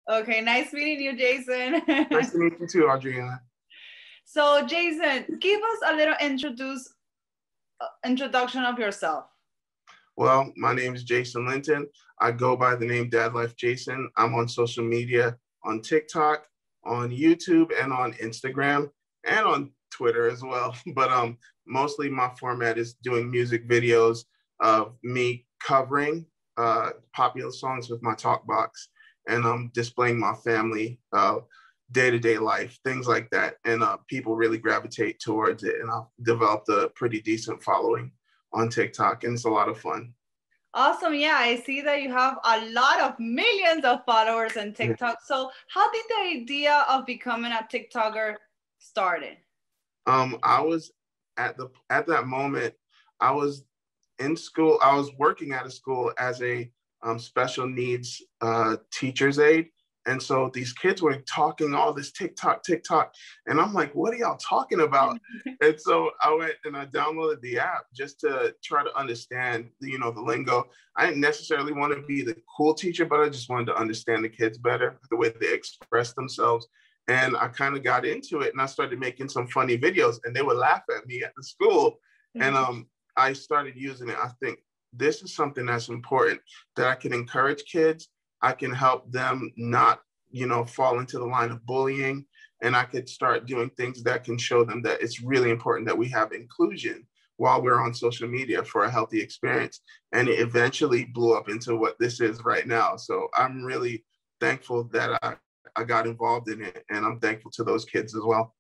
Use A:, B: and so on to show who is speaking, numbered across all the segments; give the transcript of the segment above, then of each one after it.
A: Okay, nice meeting you, Jason.
B: Nice to meet you too, Adriana.
A: So, Jason, give us a little introduction of yourself.
B: Well, my name is Jason Linton. I go by the name Dad Life Jason. I'm on social media, on TikTok, on YouTube, and on Instagram, and on Twitter as well. But mostly my format is doing music videos of me covering popular songs with my talk box, and displaying my family day-to-day life, things like that. And people really gravitate towards it, and I've developed a pretty decent following on TikTok, and it's a lot of fun.
A: Awesome. Yeah, I see that you have a lot of millions of followers on TikTok. So, how did the idea of becoming a TikToker started?
B: I was at that moment, I was in school. I was working at a school as a special needs teacher's aide. And so these kids were talking all this TikTok. And I'm like, what are y'all talking about? And so I went and I downloaded the app just to try to understand, the lingo. I didn't necessarily want to be the cool teacher, but I just wanted to understand the kids better, the way they express themselves. And I kind of got into it, and I started making some funny videos, and they would laugh at me at the school. And I started using it. I think this is something that's important, that I can encourage kids. I can help them not, fall into the line of bullying. And I could start doing things that can show them that it's really important that we have inclusion while we're on social media for a healthy experience. And it eventually blew up into what this is right now. So I'm really thankful that I got involved in it. And I'm thankful to those kids as well.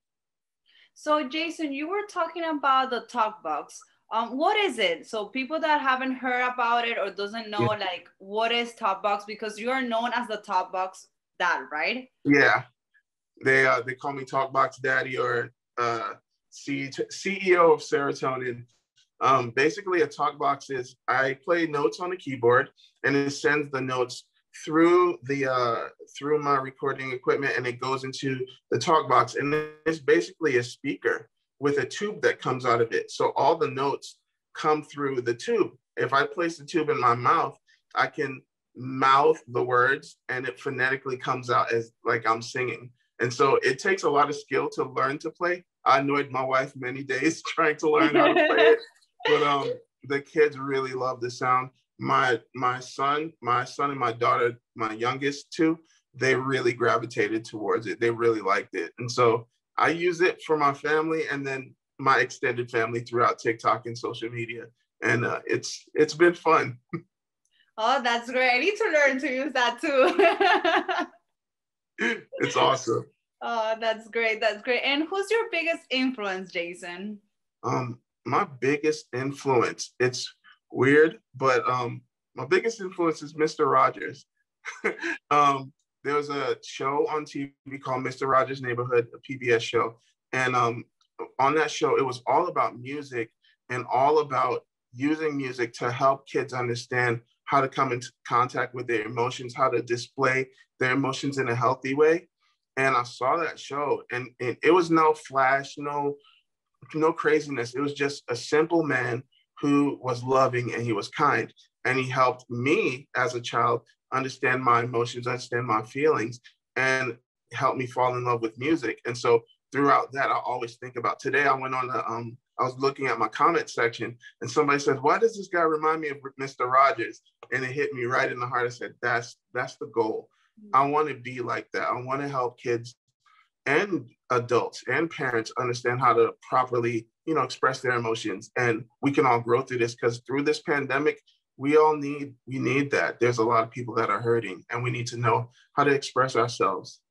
A: So, Jason, you were talking about the talk box. What is it? So people that haven't heard about it or doesn't know, like, what is talk box, because you are known as the talk box dad, right?
B: Yeah, they call me Talkbox Daddy, or CEO of Serotonin. Basically, a Talkbox is, I play notes on the keyboard, and it sends the notes through through my recording equipment, and it goes into the Talkbox, and it's basically a speaker with a tube that comes out of it. So all the notes come through the tube. If I place the tube in my mouth, I can mouth the words, and it phonetically comes out as like I'm singing. And so it takes a lot of skill to learn to play. I annoyed my wife many days trying to learn how to play it, but the kids really love the sound. My son and my daughter, my youngest two, they really gravitated towards it. They really liked it. And so I use it for my family, and then my extended family throughout TikTok and social media. And it's been fun.
A: Oh, that's great. I need to learn to use that
B: too. It's awesome.
A: Oh, that's great. That's great. And who's your biggest influence, Jason?
B: My biggest influence, it's weird, but my biggest influence is Mr. Rogers. There was a show on TV called Mr. Rogers' Neighborhood, a PBS show. And on that show, it was all about music, and all about using music to help kids understand how to come into contact with their emotions, how to display their emotions in a healthy way. And I saw that show, and it was no flash, no craziness. It was just a simple man who was loving, and he was kind. And he helped me as a child understand my emotions, understand my feelings, and helped me fall in love with music. And so throughout that, I always think about, today I went on I was looking at my comment section, and somebody said, why does this guy remind me of Mr. Rogers? And it hit me right in the heart. I said, that's the goal. I want to be like that. I want to help kids and adults and parents understand how to properly, express their emotions. And we can all grow through this, because through this pandemic, we need that. There's a lot of people that are hurting, and we need to know how to express ourselves.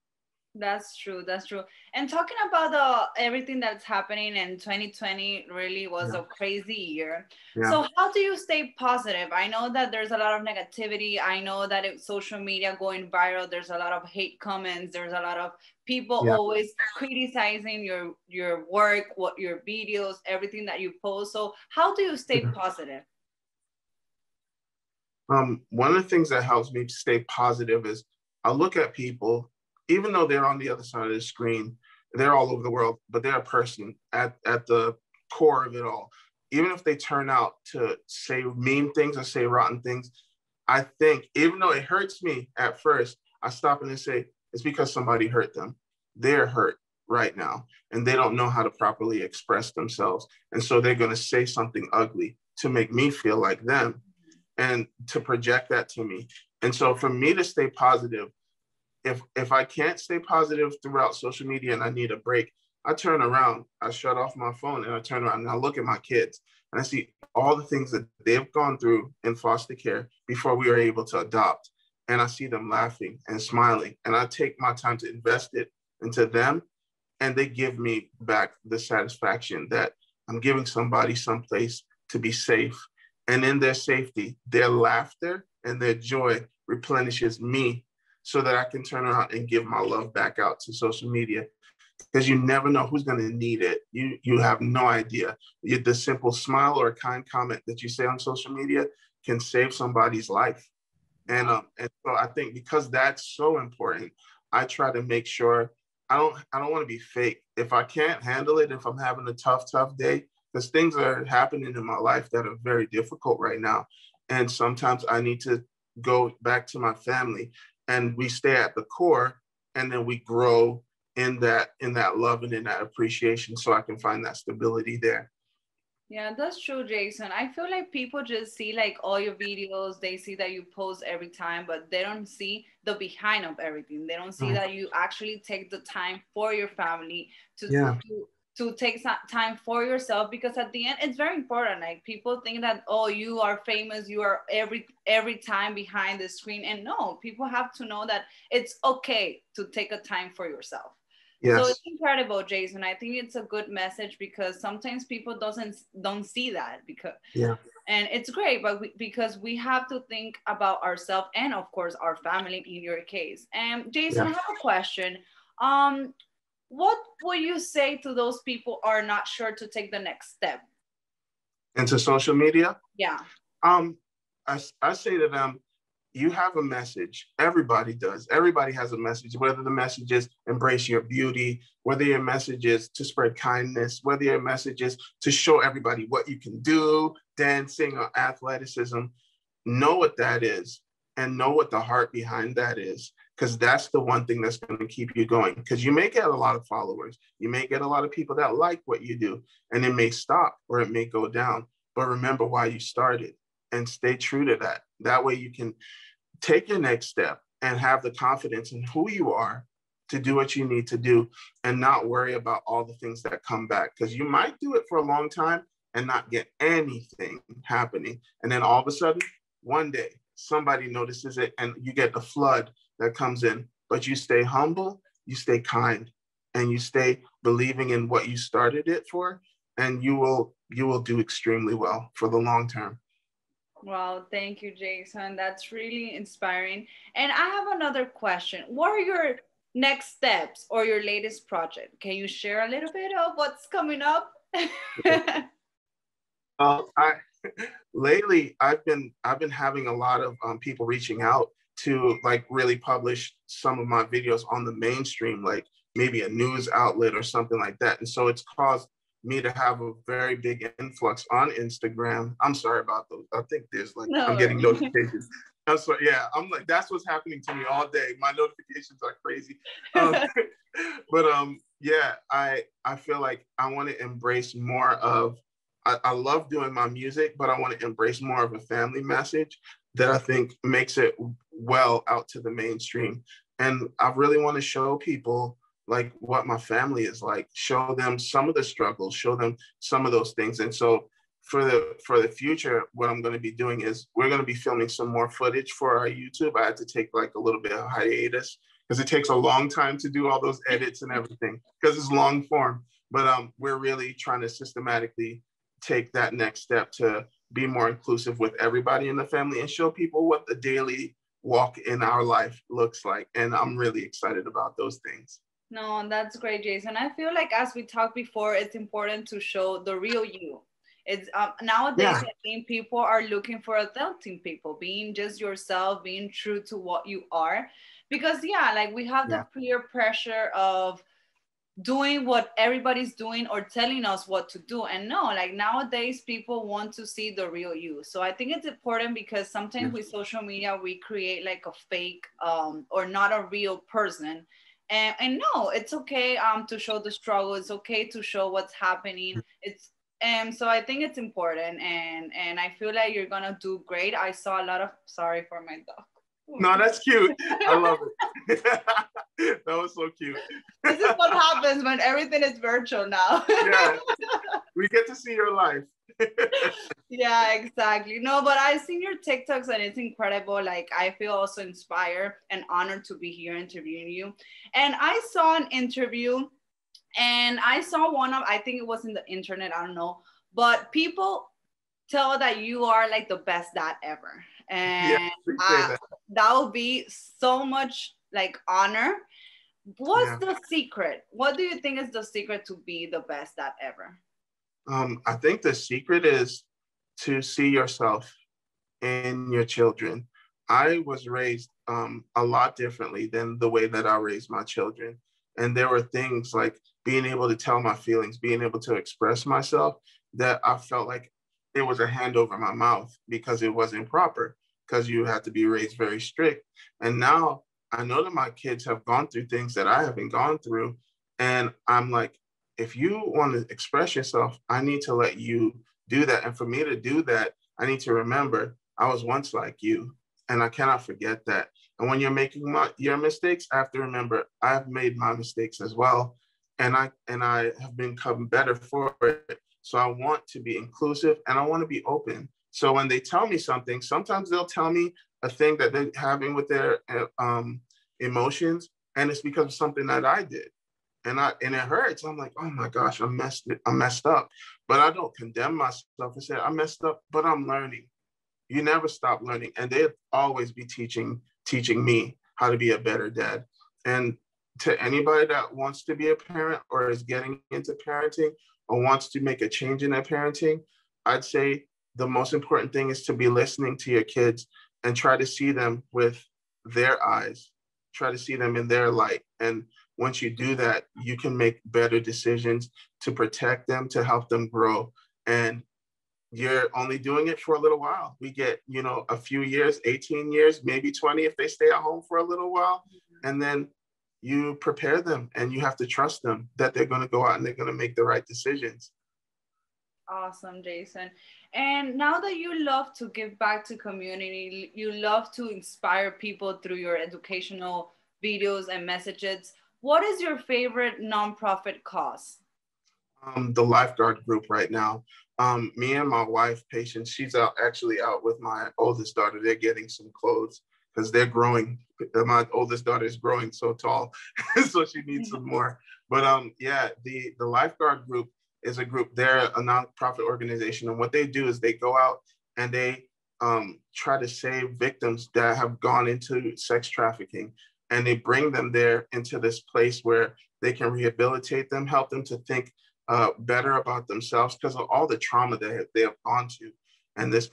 A: That's true. That's true. And talking about everything that's happening in 2020, really was a crazy year. Yeah. So how do you stay positive? I know that there's a lot of negativity. I know that it's social media going viral. There's a lot of hate comments. There's a lot of people always criticizing your work, what your videos, everything that you post. So how do you stay positive?
B: One of the things that helps me to stay positive is I look at people, even though they're on the other side of the screen, they're all over the world, but they're a person at the core of it all. Even if they turn out to say mean things or say rotten things, I think, even though it hurts me at first, I stop and I say, it's because somebody hurt them. They're hurt right now, and they don't know how to properly express themselves. And so they're going to say something ugly to make me feel like them and to project that to me. And so for me to stay positive, if I can't stay positive throughout social media and I need a break, I turn around, I shut off my phone, and I turn around and I look at my kids and I see all the things that they've gone through in foster care before we were able to adopt. And I see them laughing and smiling, and I take my time to invest it into them, and they give me back the satisfaction that I'm giving somebody someplace to be safe. And in their safety, their laughter and their joy replenishes me so that I can turn around and give my love back out to social media. Because you never know who's going to need it. You have no idea. The simple smile or a kind comment that you say on social media can save somebody's life. And so I think because that's so important, I try to make sure I don't want to be fake. If I can't handle it, if I'm having a tough day, because things are happening in my life that are very difficult right now. And sometimes I need to go back to my family, and we stay at the core, and then we grow in that love and in that appreciation, so I can find that stability there.
A: Yeah, that's true, Jason. I feel like people just see like all your videos, they see that you post every time, but they don't see the behind of everything. They don't see that you actually take the time for your family to take some time for yourself, because at the end it's very important. Like people think that, oh, you are famous, you are every time behind the screen, and no, people have to know that it's okay to take a time for yourself. Yes. So it's incredible, Jason. I think it's a good message, because sometimes people don't see that, and it's great, but because we have to think about ourselves and of course our family in your case. And Jason, I have a question. What would you say to those people who are not sure to take the next step
B: into social media?
A: Yeah.
B: I say to them, you have a message. Everybody does. Everybody has a message, whether the message is embrace your beauty, whether your message is to spread kindness, whether your message is to show everybody what you can do, dancing or athleticism. Know what that is and know what the heart behind that is, because that's the one thing that's going to keep you going. Because you may get a lot of followers. You may get a lot of people that like what you do, and it may stop or it may go down. But remember why you started and stay true to that. That way you can take your next step and have the confidence in who you are to do what you need to do, and not worry about all the things that come back. Because you might do it for a long time and not get anything happening. And then all of a sudden, one day, somebody notices it and you get the flood that comes in. But you stay humble, you stay kind, and you stay believing in what you started it for, and you will do extremely well for the long term.
A: Wow, thank you, Jason. That's really inspiring. And I have another question. What are your next steps or your latest project? Can you share a little bit of what's coming up?
B: Lately, I've been having a lot of people reaching out to like really publish some of my videos on the mainstream, like maybe a news outlet or something like that. And so it's caused me to have a very big influx on Instagram. I'm sorry about those. I think there's like, I'm getting notifications. I'm sorry. Yeah, I'm like, that's what's happening to me all day. My notifications are crazy. But yeah, I feel like I want to embrace more of, I love doing my music, but I want to embrace more of a family message that I think makes it well out to the mainstream. And I really want to show people like what my family is like, show them some of the struggles, show them some of those things. And so for the future, what I'm going to be doing is we're going to be filming some more footage for our YouTube. I had to take like a little bit of hiatus because it takes a long time to do all those edits and everything because it's long form. But we're really trying to systematically take that next step to be more inclusive with everybody in the family and show people what the daily walk in our life looks like. And I'm really excited about those things.
A: No, that's great, Jason. I feel like as we talked before, it's important to show the real you. It's nowadays, I think people are looking for authentic people, being just yourself, being true to what you are. Because like we have the peer pressure of doing what everybody's doing or telling us what to do. And no, like nowadays people want to see the real you. So I think it's important because sometimes with social media we create like a fake or not a real person. And no, it's okay to show the struggle. It's okay to show what's happening. It's so I think it's important, and I feel like you're gonna do great. I saw a lot of, sorry for my dog.
B: No, that's cute. I love it. That was so cute.
A: This is what happens when everything is virtual now.
B: Yeah, we get to see your life.
A: Yeah, exactly. No, but I've seen your TikToks and it's incredible. Like I feel also inspired and honored to be here interviewing you. And I saw an interview and I saw one of, I think it was in the internet, I don't know, but people tell that you are like the best dad ever.
B: Yeah,
A: And
B: that.
A: that would be so much like honor. What's the secret? What do you think is the secret to be the best dad ever?
B: I think the secret is to see yourself in your children. I was raised a lot differently than the way that I raised my children. And there were things like being able to tell my feelings, being able to express myself, that I felt like it was a hand over my mouth because it wasn't proper, because you had to be raised very strict. And now I know that my kids have gone through things that I haven't gone through. And I'm like, if you want to express yourself, I need to let you do that. And for me to do that, I need to remember I was once like you, and I cannot forget that. And when you're making your mistakes, I have to remember I've made my mistakes as well, and I have become better for it. So I want to be inclusive and I want to be open. So when they tell me something, sometimes they'll tell me a thing that they're having with their emotions, and it's because of something that I did. And it hurts. I'm like, oh my gosh, I messed up. But I don't condemn myself and say I messed up, but I'm learning. You never stop learning. And they'll always be teaching me how to be a better dad. And to anybody that wants to be a parent or is getting into parenting or wants to make a change in their parenting, I'd say the most important thing is to be listening to your kids and try to see them with their eyes, try to see them in their light. And once you do that, you can make better decisions to protect them, to help them grow. And you're only doing it for a little while. We get, a few years, 18 years, maybe 20 if they stay at home for a little while. And then you prepare them and you have to trust them that they're going to go out and they're going to make the right decisions.
A: Awesome, Jason. And now that you love to give back to community, you love to inspire people through your educational videos and messages, what is your favorite nonprofit cause?
B: The lifeguard group right now. Me and my wife, Patience, she's actually out with my oldest daughter. They're getting some clothes because they're growing. My oldest daughter is growing so tall, so she needs some more. But the lifeguard group is a group. They're a nonprofit organization, and what they do is they go out and they try to save victims that have gone into sex trafficking, and they bring them there into this place where they can rehabilitate them, help them to think better about themselves because of all the trauma that they have gone to. And this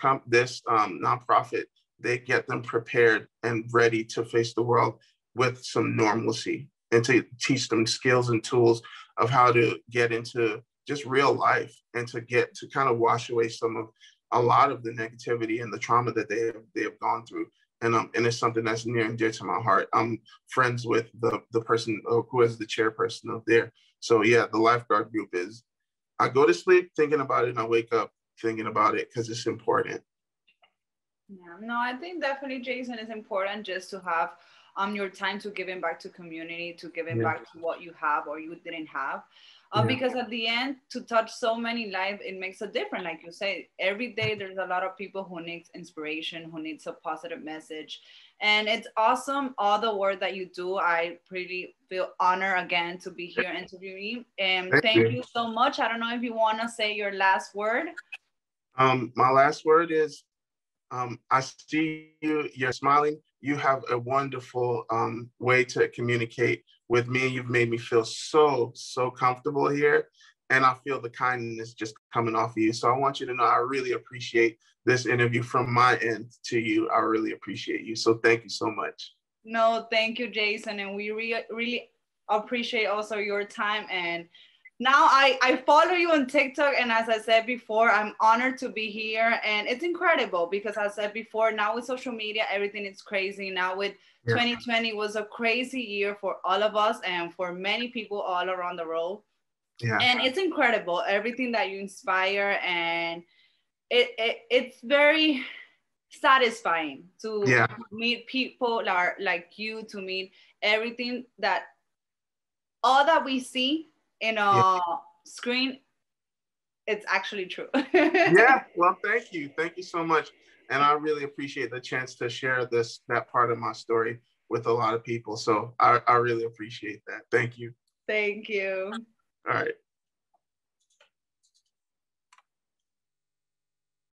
B: nonprofit, they get them prepared and ready to face the world with some normalcy and to teach them skills and tools of how to get into just real life and to get to kind of wash away a lot of the negativity and the trauma that they have gone through. And it's something that's near and dear to my heart. I'm friends with the person who is the chairperson of there. So yeah, the lifeguard group is, I go to sleep thinking about it and I wake up thinking about it because it's important.
A: Yeah, no, I think definitely, Jason, is important just to have your time to giving back to community, to giving back to what you have or you didn't have. Because at the end, to touch so many lives, it makes a difference. Like you say, every day there's a lot of people who need inspiration, who needs a positive message. And it's awesome, all the work that you do. I really feel honored again to be here interviewing you. And thank you so much. I don't know if you want to say your last word.
B: My last word is, I see you're smiling. You have a wonderful way to communicate with me. You've made me feel so comfortable here. And I feel the kindness just coming off of you. So I want you to know I really appreciate this interview from my end to you. I really appreciate you. So thank you so much.
A: No, thank you, Jason. And we really appreciate also your time. And now I follow you on TikTok. And as I said before, I'm honored to be here. And it's incredible because as I said before, now with social media, everything is crazy. Now with 2020 was a crazy year for all of us and for many people all around the world. Yeah. And it's incredible, everything that you inspire. And it's very satisfying to meet people like you, to meet everything that all that we see in a screen, it's actually true.
B: Yeah, well, thank you so much. And I really appreciate the chance to share that part of my story with a lot of people. So I really appreciate that. Thank you.
A: Thank you.
B: All right.